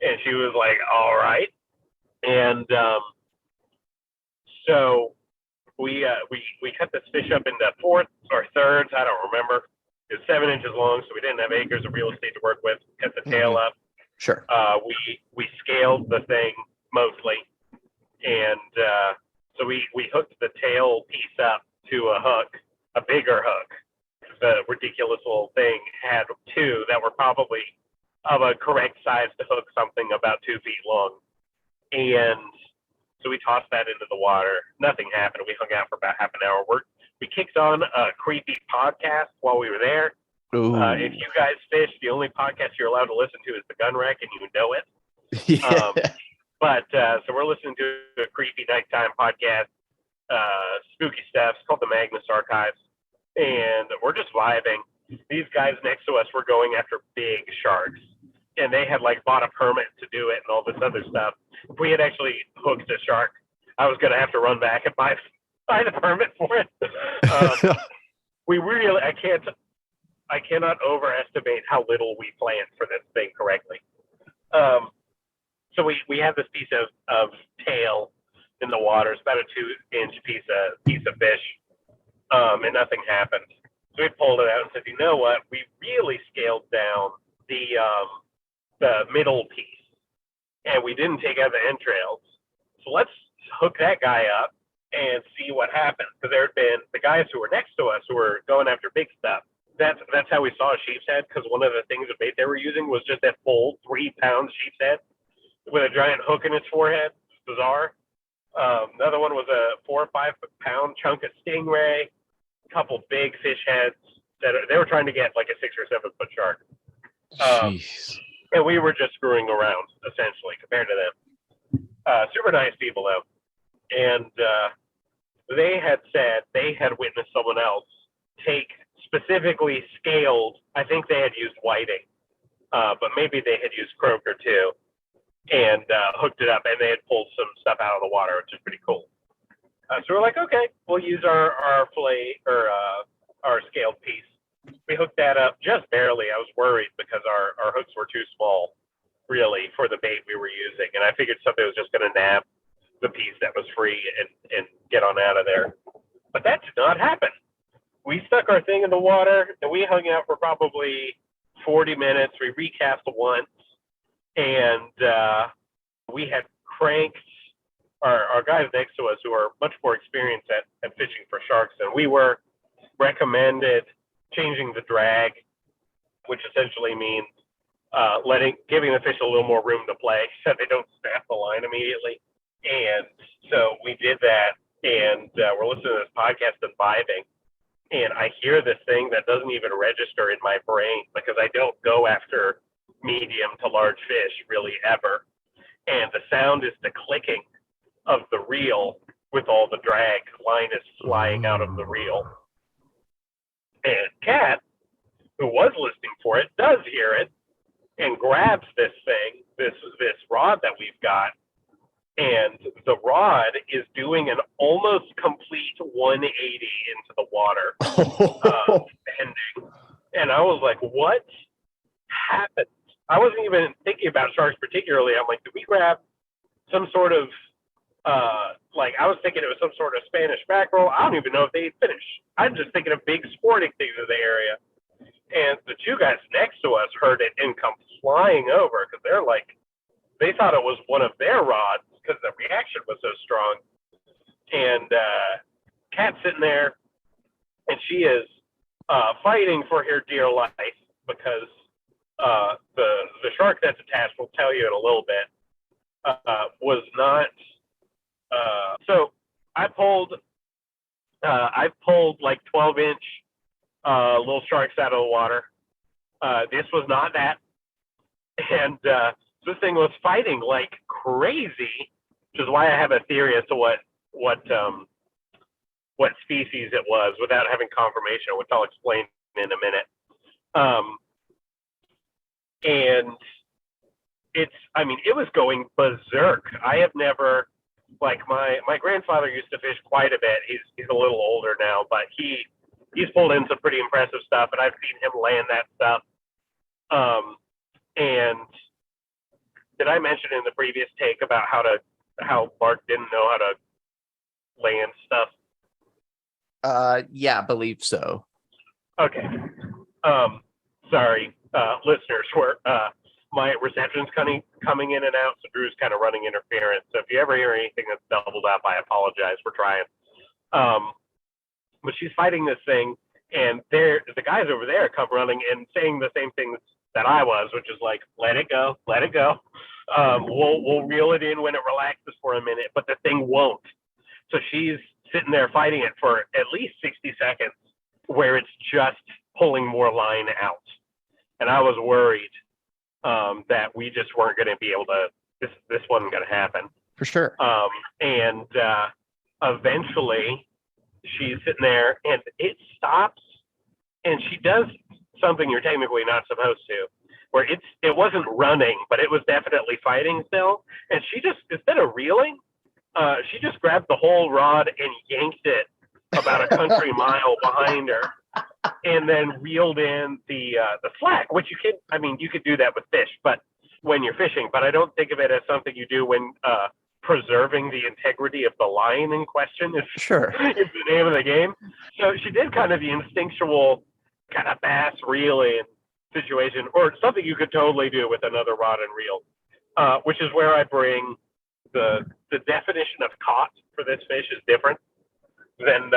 And she was like, all right. And so we cut this fish up into fourths or thirds. I don't remember. It was 7 inches long, so we didn't have acres of real estate to work with. Cut the tail up. Sure. We scaled the thing mostly, and so we hooked the tail piece up to a hook, a bigger hook. The ridiculous little thing had two that were probably of a correct size to hook something about 2 feet long. And so we tossed that into the water. Nothing happened. We hung out for about half an hour. We kicked on a creepy podcast while we were there. If you guys fish, the only podcast you're allowed to listen to is the Gun Rack, and you know it. Yeah. So we're listening to a creepy nighttime podcast, spooky stuff. It's called the Magnus Archives. And we're just vibing. These guys next to us were going after big sharks, and they had like bought a permit to do it and all this other stuff. If we had actually hooked a shark, I was going to have to run back and buy the permit for it. I cannot overestimate how little we planned for this thing correctly. So we had this piece of tail in the water. It's about a 2-inch piece of fish. And nothing happened. So we pulled it out and said, you know what? We really scaled down the middle piece, and we didn't take out the entrails. So let's hook that guy up and see what happens. Because there had been the guys who were next to us who were going after big stuff. That's how we saw a sheep's head, because one of the things of bait they were using was just that full 3-pound sheep's head with a giant hook in its forehead. It's bizarre. Another one was a 4 or 5 pound chunk of stingray. Couple big fish heads that they were trying to get like a 6 or 7 foot shark. Jeez. And we were just screwing around essentially compared to them. Super nice people though. And they had said they had witnessed someone else take specifically scaled, I think they had used whiting, but maybe they had used croaker too, and hooked it up, and they had pulled some stuff out of the water, which is pretty cool. So we're like, okay, we'll use our fillet or our scaled piece. We hooked that up just barely. I was worried because our hooks were too small, really, for the bait we were using. And I figured somebody was just going to nab the piece that was free and get on out of there. But that did not happen. We stuck our thing in the water, and we hung out for probably 40 minutes. We recast once, and we had cranked our guys next to us who are much more experienced at fishing for sharks than we were, recommended changing the drag, which essentially means giving the fish a little more room to play so they don't snap the line immediately. And so we did that, and we're listening to this podcast and vibing. And I hear this thing that doesn't even register in my brain because I don't go after medium to large fish really ever. And the sound is the clicking of the reel with all the drag. Line is flying out of the reel. And Kat, who was listening for it, does hear it and grabs this thing, this rod that we've got. And the rod is doing an almost complete 180 into the water, bending. And I was like, what happened? I wasn't even thinking about sharks particularly. I'm like, did we grab some sort of, I was thinking it was some sort of Spanish mackerel. I don't even know if they finished. I'm just thinking of big sporting things in the area. And the two guys next to us heard it and come flying over because they're like, they thought it was one of their rods because the reaction was so strong. And Kat's sitting there, and she is fighting for her dear life because the shark that's attached, we'll tell you in a little bit, was not. So I've pulled like 12-inch little sharks out of the water. This was not that, and this thing was fighting like crazy, which is why I have a theory as to what species it was without having confirmation, which I'll explain in a minute. And it was going berserk. I have never, like my grandfather used to fish quite a bit. He's a little older now, but he's pulled in some pretty impressive stuff, and I've seen him land that stuff. And did I mention in the previous take about how Mark didn't know how to land stuff? Yeah, I believe so. Okay. Sorry, listeners, my reception's coming in and out, so Drew's kind of running interference. So if you ever hear anything that's doubled up, I apologize. We're trying. But she's fighting this thing, and the guys over there come running and saying the same things that I was, which is like, let it go, let it go. We'll reel it in when it relaxes for a minute, but the thing won't. So she's sitting there fighting it for at least 60 seconds, where it's just pulling more line out. And I was worried that we just weren't going to be able to, this wasn't going to happen. For sure. And eventually she's sitting there and it stops, and she does something you're technically not supposed to, where it wasn't running, but it was definitely fighting still. And she just, instead of reeling, she just grabbed the whole rod and yanked it about a country mile behind her, and then reeled in the slack, which you could do that with fish, but when you're fishing, but I don't think of it as something you do when preserving the integrity of the line in question is Sure. is the name of the game. So she did kind of the instinctual kind of bass reeling situation, or something you could totally do with another rod and reel, which is where I bring the definition of caught for this fish is different than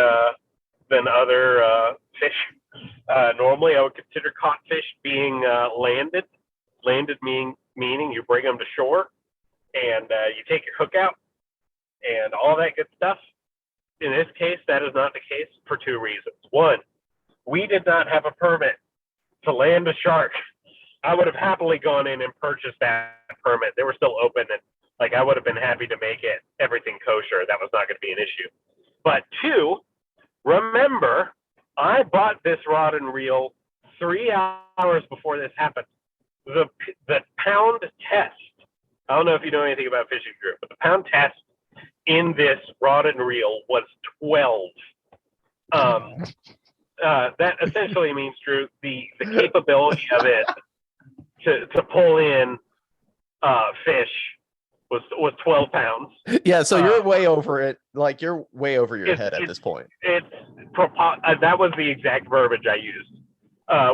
other fish. Normally, I would consider caught fish being landed. Landed meaning you bring them to shore and you take your hook out and all that good stuff. In this case, that is not the case for two reasons. One, we did not have a permit to land a shark. I would have happily gone in and purchased that permit. They were still open, and I would have been happy to make everything kosher. That was not going to be an issue. But two, remember, I bought this rod and reel 3 hours before this happened. The pound test, I don't know if you know anything about fishing, Drew, but the pound test in this rod and reel was 12. That essentially means, Drew, the capability of it to pull in fish was 12 pounds. Yeah, so you're way over it. Like, you're way over your head at this point. That was the exact verbiage I used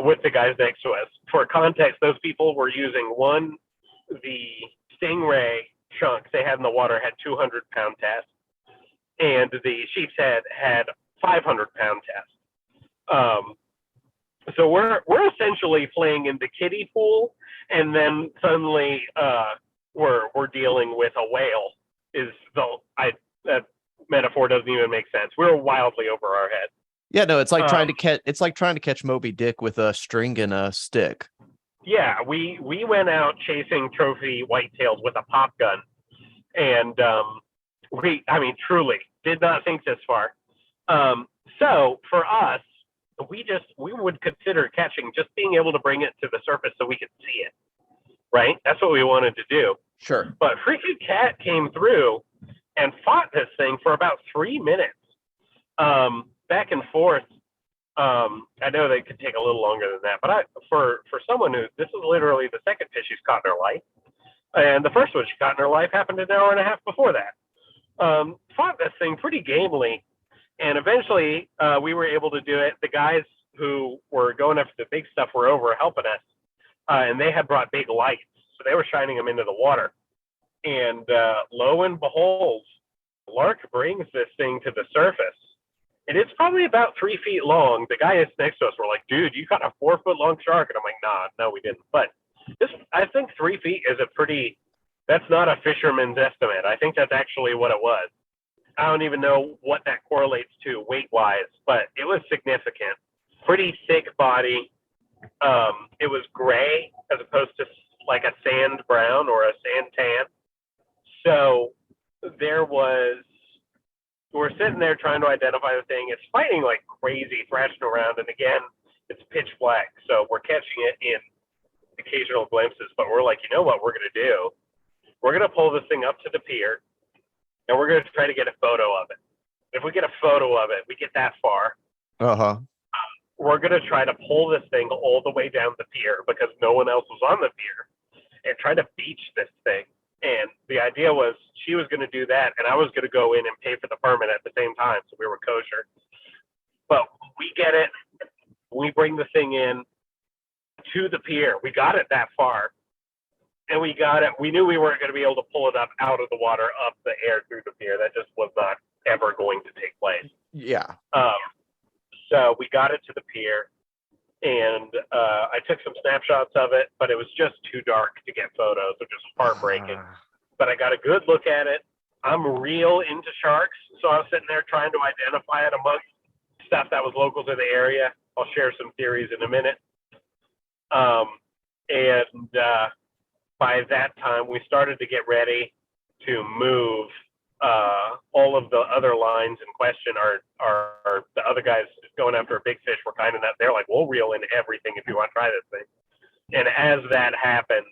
with the guys next to us. For context, those people were using the Stingray chunks they had in the water had 200-pound test, and the sheep's head had 500-pound test. So we're essentially playing in the kiddie pool, and then suddenly we're dealing with a whale. That metaphor doesn't even make sense. We're wildly over our head. Yeah, no, it's like trying to catch Moby Dick with a string and a stick. Yeah, we went out chasing trophy whitetails with a pop gun, and truly did not think this far. So for us, we would consider catching just being able to bring it to the surface so we could see it. Right? That's what we wanted to do. Sure. But freaking cat came through and fought this thing for about 3 minutes. Back and forth. I know they could take a little longer than that, but for someone who, this is literally the second fish she's caught in her life, and the first one she caught in her life happened an hour and a half before that. Fought this thing pretty gamely, and eventually we were able to do it. The guys who were going after the big stuff were over helping us, and they had brought big lights, so they were shining them into the water. And lo and behold, Lark brings this thing to the surface. And it's probably about 3 feet long. The guys next to us were like, dude, you caught a 4 foot long shark. And I'm like, no, we didn't. But I think 3 feet is that's not a fisherman's estimate. I think that's actually what it was. I don't even know what that correlates to weight-wise, but it was significant. Pretty thick body. It was gray as opposed to like a sand brown or a sand tan. So we're sitting there trying to identify the thing. It's fighting like crazy, thrashing around. And again, it's pitch black. So we're catching it in occasional glimpses, but we're like, you know what we're going to do? We're going to pull this thing up to the pier, and we're going to try to get a photo of it. If we get a photo of it, we get that far. We're going to try to pull this thing all the way down the pier because no one else was on the pier and try to beach this thing. idea was she was going to do that, and I was going to go in and pay for the permit at the same time, so we were kosher. But we get it. We bring the thing in to the pier. We got it that far, and we got it. We knew we weren't going to be able to pull it up out of the water, up the air through the pier. That just was not ever going to take place. Yeah. So we got it to the pier, and I took some snapshots of it, but it was just too dark to get photos, which is heartbreaking. But I got a good look at it. I'm real into sharks, so I was sitting there trying to identify it amongst stuff that was local to the area. I'll share some theories in a minute. And by that time, we started to get ready to move all of the other lines in question. Are the other guys going after a big fish were kind enough. They're like, we'll reel in everything if you want to try this thing. And as that happened,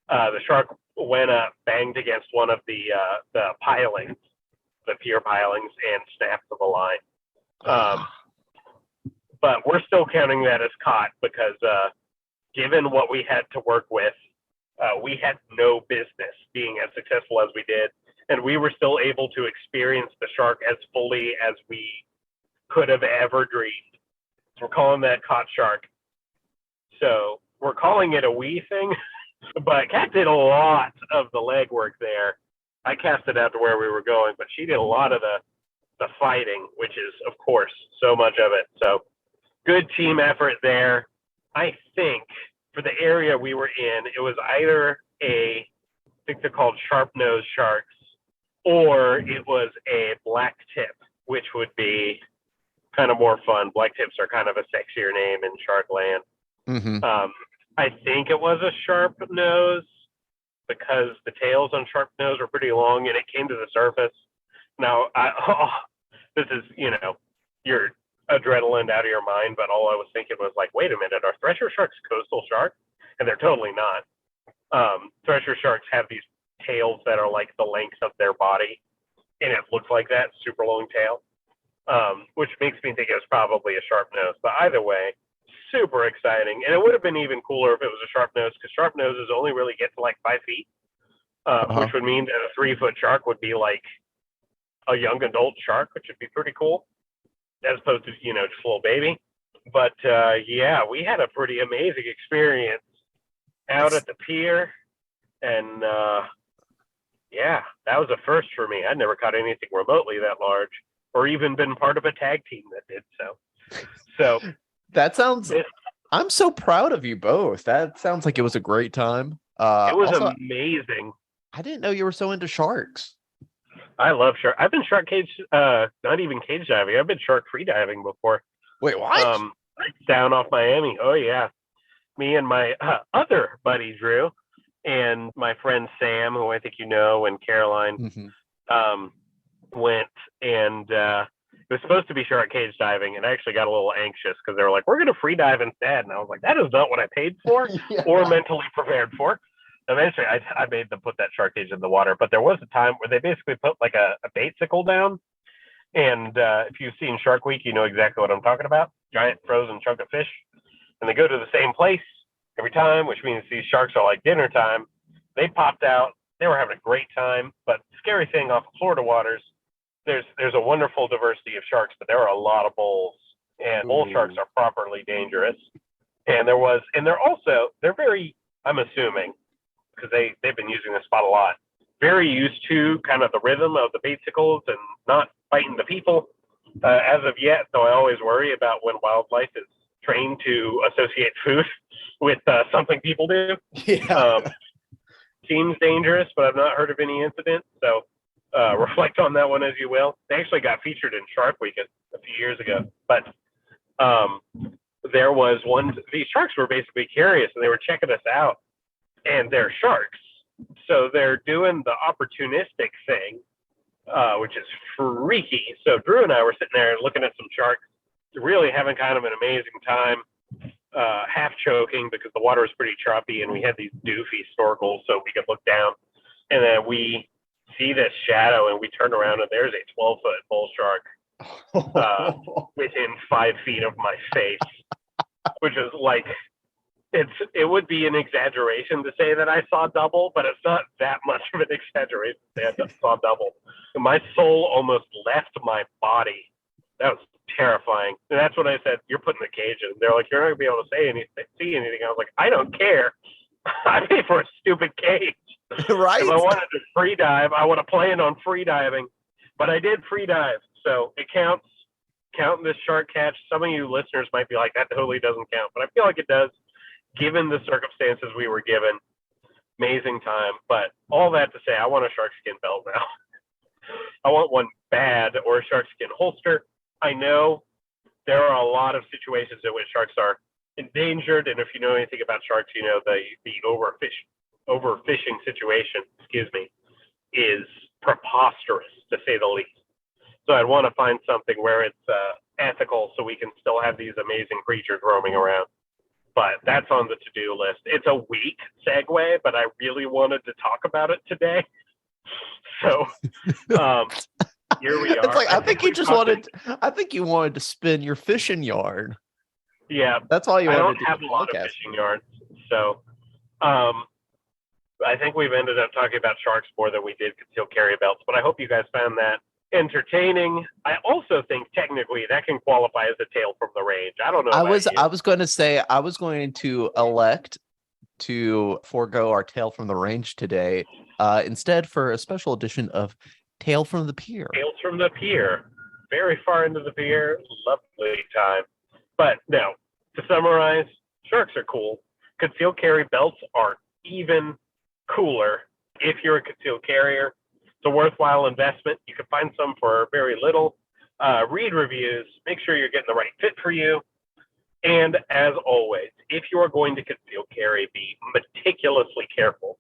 the shark went up, banged against one of the pilings, the pier pilings, and snapped the line. But we're still counting that as caught because given what we had to work with, we had no business being as successful as we did. And we were still able to experience the shark as fully as we could have ever dreamed. We're calling that caught shark. So we're calling it a wee thing, but Kat did a lot of the legwork there. I cast it out to where we were going, but she did a lot of the fighting, which is, of course, so much of it. So good team effort there. I think for the area we were in, it was either I think they're called sharp-nosed sharks, or it was a black tip, which would be kind of more fun. Black tips are kind of a sexier name in shark land. Mm-hmm. I think it was a sharp nose because the tails on sharp nose were pretty long and it came to the surface. Now, this is, your adrenaline out of your mind, but all I was thinking was like, wait a minute, are thresher sharks coastal sharks? And they're totally not. Thresher sharks have these tails that are like the length of their body, and it looks like that super long tail, which makes me think it was probably a sharp nose. But either way, super exciting. And it would have been even cooler if it was a sharp nose, because sharp noses only really get to like 5 feet, which would mean that a 3-foot shark would be like a young adult shark, which would be pretty cool, as opposed to, just a little baby. But yeah, we had a pretty amazing experience out at the pier. And yeah, that was a first for me. I'd never caught anything remotely that large, or even been part of a tag team that did so. So that sounds, I'm so proud of you both. That sounds like it was a great time. It was also, amazing. I didn't know you were so into sharks. I love shark. I've been shark cage, not even cage diving. I've been shark free diving before. Wait, what? Down off Miami. Oh yeah. Me and my other buddy Drew and my friend Sam, who I think you know, and Caroline, went, and it was supposed to be shark cage diving, and I actually got a little anxious because they were like, we're going to free dive instead. And I was like, that is not what I paid for or mentally prepared for. Eventually, I made them put that shark cage in the water, but there was a time where they basically put like a bait-sicle down. And if you've seen Shark Week, you know exactly what I'm talking about. Giant frozen chunk of fish. And they go to the same place every time, which means these sharks are like dinner time. They popped out. They were having a great time. But scary thing off of Florida waters, there's a wonderful diversity of sharks, but there are a lot of bulls. And bull sharks are properly dangerous. And they're very, I'm assuming, because they've been using this spot a lot, very used to kind of the rhythm of the bait-sicles and not fighting the people as of yet. So I always worry about when wildlife is trained to associate food with something people do. Yeah. Seems dangerous, but I've not heard of any incidents. So reflect on that one as you will. They actually got featured in Shark Week a few years ago. But there was these sharks were basically curious, and they were checking us out. And they're sharks. So they're doing the opportunistic thing, which is freaky. So Drew and I were sitting there looking at some sharks, really having kind of an amazing time, half choking because the water was pretty choppy and we had these doofy snorkels so we could look down. And then we see this shadow and we turn around and there's a 12-foot bull shark within 5 feet of my face, which is like it would be an exaggeration to say that I saw double, but it's not that much of an exaggeration to say I saw double. My soul almost left my body. That was terrifying. And that's when I said, "You're putting the cage in." They're like, "You're not gonna be able to see anything." I was like, "I don't care. I pay for a stupid cage." Right? If I wanted to free dive, I would have planned on free diving, but I did free dive, so it counts. Counting this shark catch. Some of you listeners might be like, "That totally doesn't count," but I feel like it does, given the circumstances we were given. Amazing time. But all that to say, I want a sharkskin belt now. I want one bad, or a sharkskin holster. I know there are a lot of situations in which sharks are endangered, and if you know anything about sharks, you know the overfishing situation, is preposterous, to say the least. So I'd want to find something where it's ethical, so we can still have these amazing creatures roaming around. But that's on the to-do list. It's a weak segue, but I really wanted to talk about it today. So here we are. It's like, I think you wanted to spin your fishing yarn. Yeah, that's all you wanted to do. I don't have a lot of fishing yarns, so I think we've ended up talking about sharks more than we did concealed carry belts. But I hope you guys found that entertaining. I also think technically that can qualify as a tale from the range. I don't know. I was going to say I was going to elect to forego our tale from the range today, instead for a special edition of Tale from the Pier. Tales from the Pier. Very far into the pier. Lovely time. But no, to summarize, sharks are cool. Concealed carry belts are even cooler if you're a concealed carrier. It's a worthwhile investment. You can find some for very little. Read reviews. Make sure you're getting the right fit for you. And as always, if you are going to conceal carry, be meticulously careful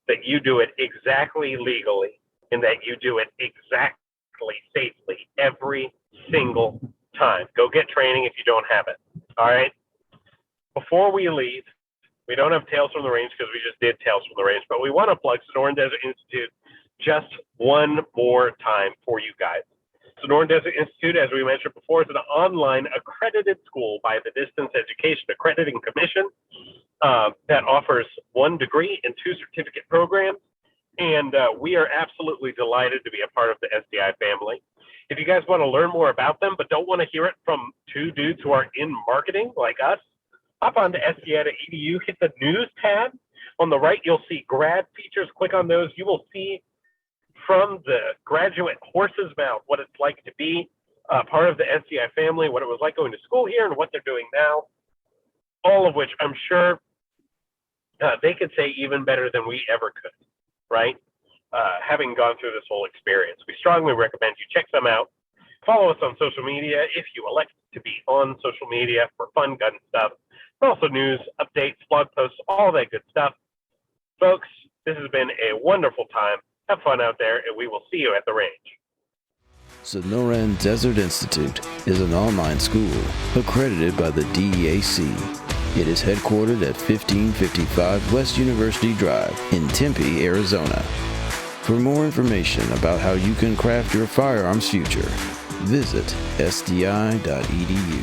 that you do it exactly legally and that you do it exactly safely every single time. Go get training if you don't have it. All right? Before we leave, we don't have Tales from the Range because we just did Tales from the Range, but we want to plug Sonoran Desert Institute just one more time for you guys. Sonoran Desert Institute, as we mentioned before, is an online accredited school by the Distance Education Accrediting Commission that offers 1 degree and 2 certificate programs. And we are absolutely delighted to be a part of the SDI family. If you guys want to learn more about them, but don't want to hear it from 2 dudes who are in marketing like us, hop on to sdi.edu, hit the news tab. On the right, you'll see grad features. Click on those. You will see from the graduate horse's mouth what it's like to be part of the SDI family, what it was like going to school here, and what they're doing now. All of which I'm sure they could say even better than we ever could, right? Having gone through this whole experience. We strongly recommend you check them out. Follow us on social media if you elect to be on social media for fun gun stuff, but also news, updates, blog posts, all that good stuff. Folks, this has been a wonderful time. Have fun out there, and we will see you at the range. Sonoran Desert Institute is an online school accredited by the DEAC. It is headquartered at 1555 West University Drive in Tempe, Arizona. For more information about how you can craft your firearms future, visit sdi.edu.